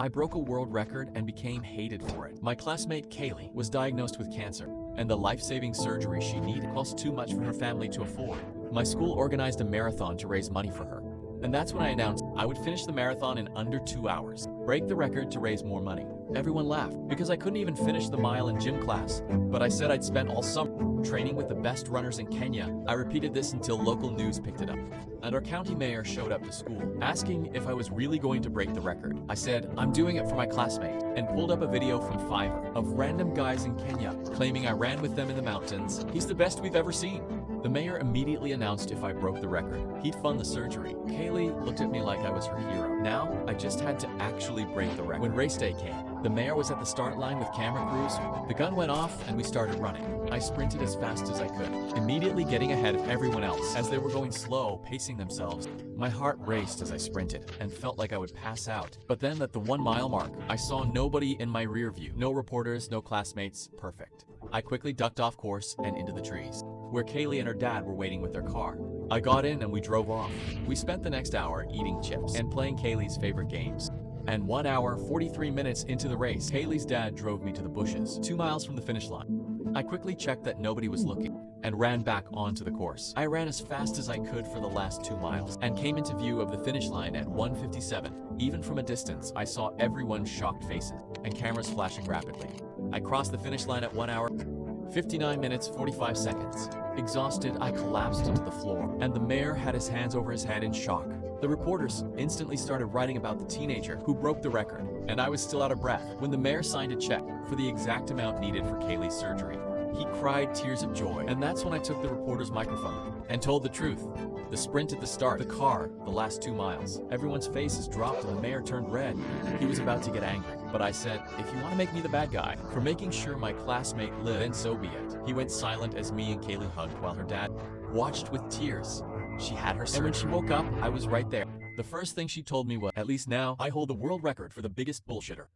I broke a world record and became hated for it. My classmate Kaylee was diagnosed with cancer, and the life-saving surgery she needed cost too much for her family to afford. My school organized a marathon to raise money for her, and that's when I announced I would finish the marathon in under 2 hours, break the record to raise more money. Everyone laughed because I couldn't even finish the mile in gym class, but I said I'd spent all summer training with the best runners in Kenya. I repeated this until local news picked it up, and our county mayor showed up to school, asking if I was really going to break the record. I said, I'm doing it for my classmate, and pulled up a video from Fiverr of random guys in Kenya claiming I ran with them in the mountains. He's the best we've ever seen. The mayor immediately announced if I broke the record, he'd fund the surgery. Kaylee looked at me like I was her hero. Now, I just had to actually break the record. When race day came, the mayor was at the start line with camera crews. The gun went off and we started running. I sprinted as fast as I could, immediately getting ahead of everyone else as they were going slow, pacing themselves. My heart raced as I sprinted and felt like I would pass out. But then at the 1 mile mark, I saw nobody in my rear view. No reporters, no classmates, perfect. I quickly ducked off course and into the trees, where Kaylee and her dad were waiting with their car. I got in and we drove off. We spent the next hour eating chips and playing Kaylee's favorite games. And 1 hour, 43 minutes into the race, Kaylee's dad drove me to the bushes, 2 miles from the finish line. I quickly checked that nobody was looking and ran back onto the course. I ran as fast as I could for the last 2 miles and came into view of the finish line at 1:57. Even from a distance, I saw everyone's shocked faces and cameras flashing rapidly. I crossed the finish line at 1 hour, 59 minutes, 45 seconds. Exhausted, I collapsed into the floor, and the mayor had his hands over his head in shock. The reporters instantly started writing about the teenager who broke the record, and I was still out of breath when the mayor signed a check for the exact amount needed for Kaylee's surgery. He cried tears of joy, and that's when I took the reporter's microphone and told the truth. The sprint at the start, the car, the last 2 miles. Everyone's faces dropped and the mayor turned red. He was about to get angry, but I said, if you want to make me the bad guy for making sure my classmate lived, then so be it. He went silent as me and Kaylee hugged while her dad watched with tears. She had her surgery. And when she woke up, I was right there. The first thing she told me was, at least now, I hold the world record for the biggest bullshitter.